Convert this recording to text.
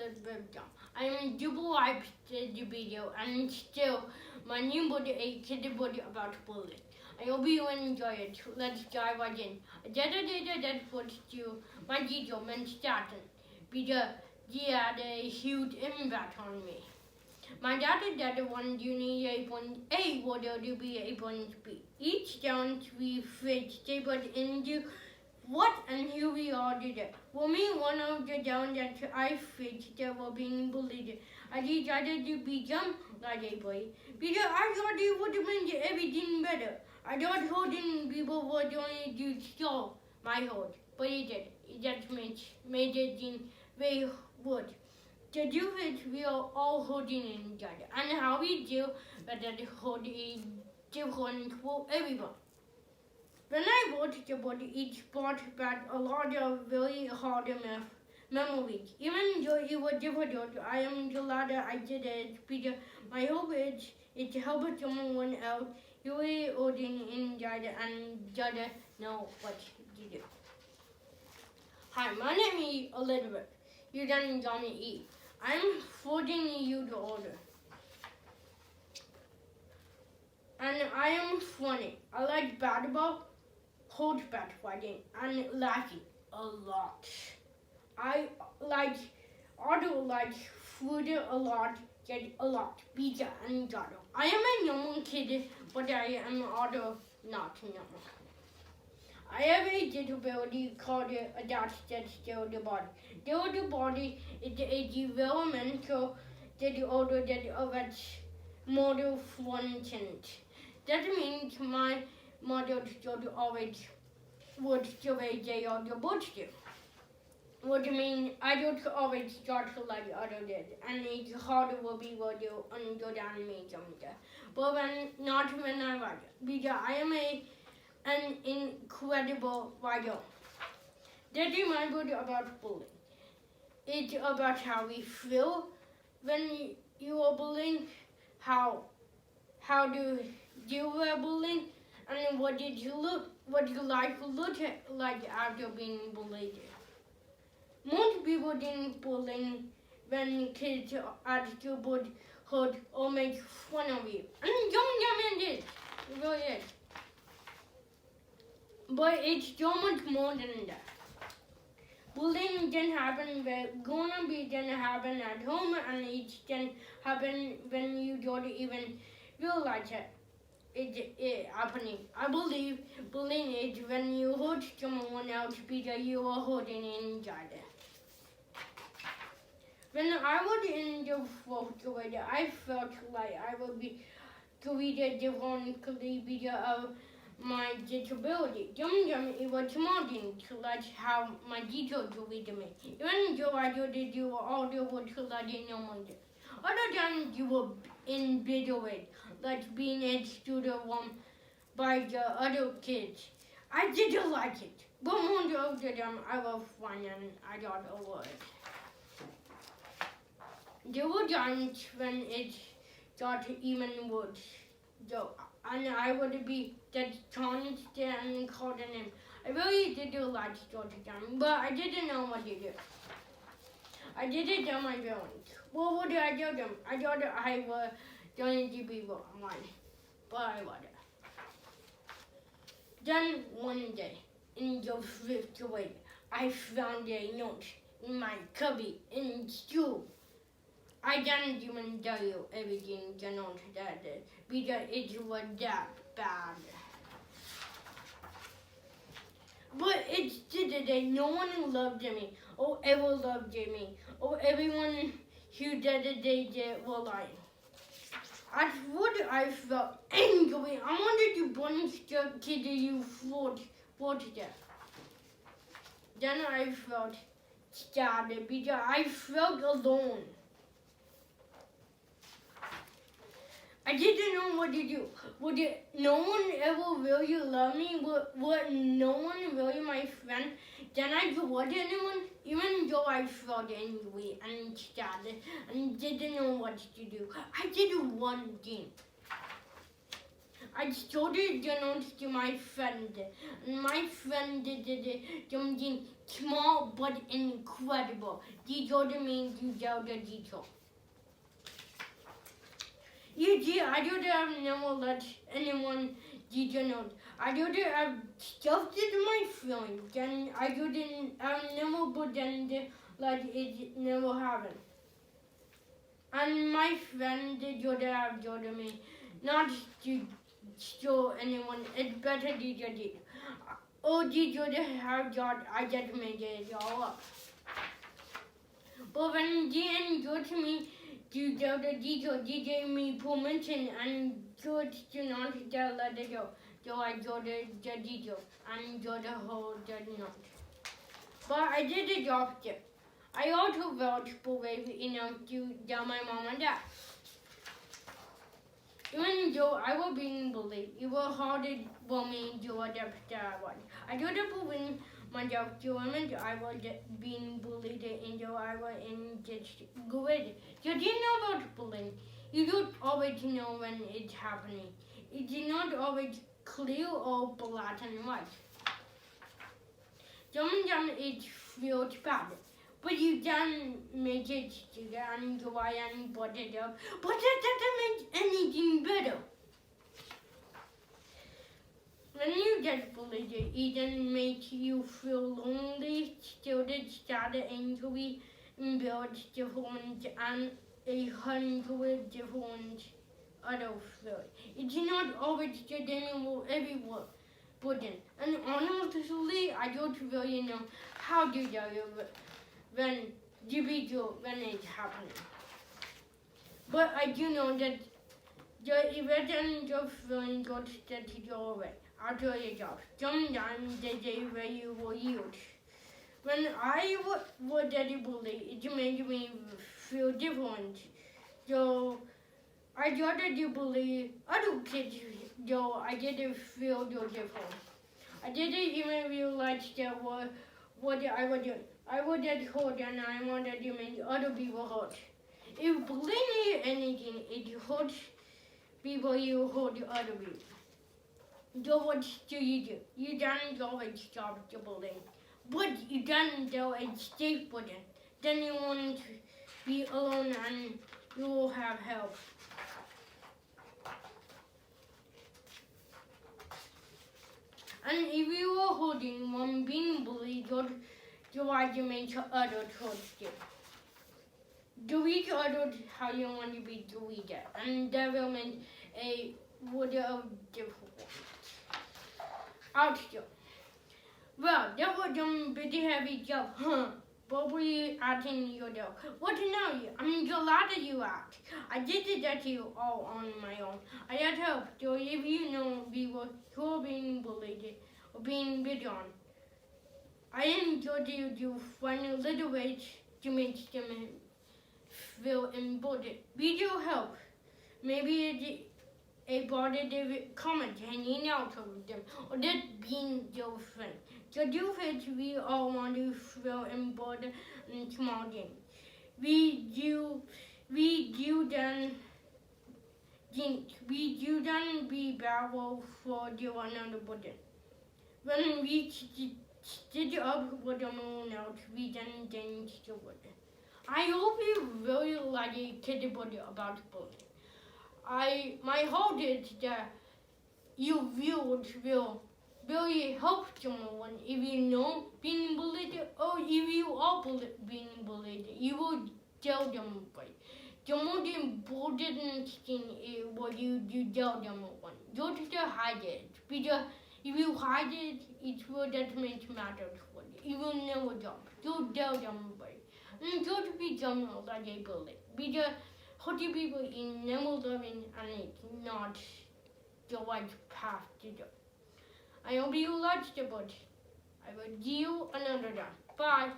little bit of jump. I am double wiped the video and still my new body a kid body about bullying. I hope you enjoy it. Let's dive right in. That puts you my video meant starting because he had a huge impact on me. My dad one junior 8.8 would to be 8.B. Each challenge we faced stable into what and here we all did it. For me, one of the challenges that I faced that were being bullied. I decided to become like a boy because I thought it would make everything better. I thought holding people were going to solve my hold, but it did. It just made it in very good. The truth is we are all holding each other, and how we deal with that hold is different for everyone. When I watched about each brought back a lot of very hard memories. Even though it was difficult, I am glad that I did it because my hope is to help someone else really holding each other and just know what to do. Hi, my name is Elizabeth. You can call me E. I'm 14 years old. And I am funny. I like basketball, horseback fighting, and laughing a lot. I like food a lot, get a lot, pizza and gelato. I am a normal kid, but I am also not normal. I have a disability called adapted the body. The body is a developmental disorder that affects motor functions. That means my mother should always would still a day on the boat still. What mean I don't always start like other did, and it's harder will be what you understand me someday. But not when I write, because I am an incredible writer. That is my book about bullying. It's about how we feel when you are bullying, how to deal with bullying, and what your life look like after being bullied. Most people think bullying when kids at school would hurt or make fun of you. And don't get me this. It really is. But it's so much more than that. Bullying can happen can happen at home, and it can happen when you don't even realize it. It's happening. I believe bullying is when you hurt someone else because you are hurting each other. When I was in the fourth grade, I felt like I would be treated differently because of my disability. It was smarting to like how my teacher treated me. Even though I didn't do all the work like they normally do. Other times you were invisible, like being edged to the one by the other kids. I didn't like it, but most of the time I was fine and I got over it. There were times when it got even worse, and I would be that taunted and called a name. I really didn't like Georgia time, but I didn't know what to do. I didn't tell my parents. What would I tell them? I thought I was going to be mine, but I wasn't. Then one day, in the fifth grade, I found a note in my cubby in school. I can't even tell you everything the note that because it was that bad. But it's just that no one loved me, or ever loved me, or everyone who did they were lying. At what I felt angry. I wanted to punch the kid who fought there. Then I felt sad because I felt alone. I didn't know what to do. Would no one ever really love me? Would no one really my friend? Then I told anyone, even though I felt angry and sad and didn't know what to do. I did one thing. I showed it to my friend, and my friend did something small but incredible. He told me to tell the detail. You see, I don't never let anyone detail. I don't have stuffed it in my feelings, and I couldn't have never pretend like it never happened. And my friend would have told me not to show anyone. It's better to judge it. Or did you have thought I just made it all up? But when Jan told me to tell the detail, he gave me permission and George to not tell let it go. So I told the detail and told the whole did not. But I did the job too. I also felt brave enough to tell my mom and dad. Even though I was being bullied, it was hard for me to adapt to one. I couldn't prove myself to women I was being bullied until I was in just grade. So do you know about bullying? You don't always know when it's happening. It's not always clear or black and white. Sometimes it feels bad. But you can make it and try and put it up. But that doesn't make anything better. When you get bullied, it can make you feel lonely, students start injury, build different and 100 different other feelings. It's not always the anymore everywhere. And honestly, I don't really know how to tell you when it's happening. But I do know that the event and the feeling got started away after a job. Sometimes the day where you were huge. When I was bullied, it made me feel different. So I started to bully other kids, though I didn't feel no different. I didn't even realize that what I was doing. I was just hurt and I wanted to make other people hurt. If bullying is anything, it hurts people, you hurt other people. So what do? You don't always stop the bullying. But you don't do it stay for them. Then you won't be alone and you will have help. And if you are hurting when being bullied, you want to make others hurt you. Do each other how you want to be treated, and that will make a world of difference. Outro. Well, that was a pretty heavy job, huh? Probably acting your dog. What now? I'm glad that you asked. I did that to you all on my own. I had help. So if you know people who are being bullied or being beat on, I encourage you to find a little ways to make them feel important. Video help. Maybe a positive comment hanging out of them, or that being your friend. So do it, we all want to feel important in small things. We do then be powerful for the one another button. When we stitch up with the moon out, we then change the button. I hope you really like a kitty body about bullying. My hope is that you viewers will really help someone if you know being bullied or if you are being bullied. You will tell them why. The most important thing is what you tell them one. Don't just hide it. Because if you hide it, it will that make matters for you. You will never jump. Don't tell them why. And don't be dumb like a bully. Because hurting people is never loving and it's not the right path to do. I hope you liked the book. I will see you another time. Bye.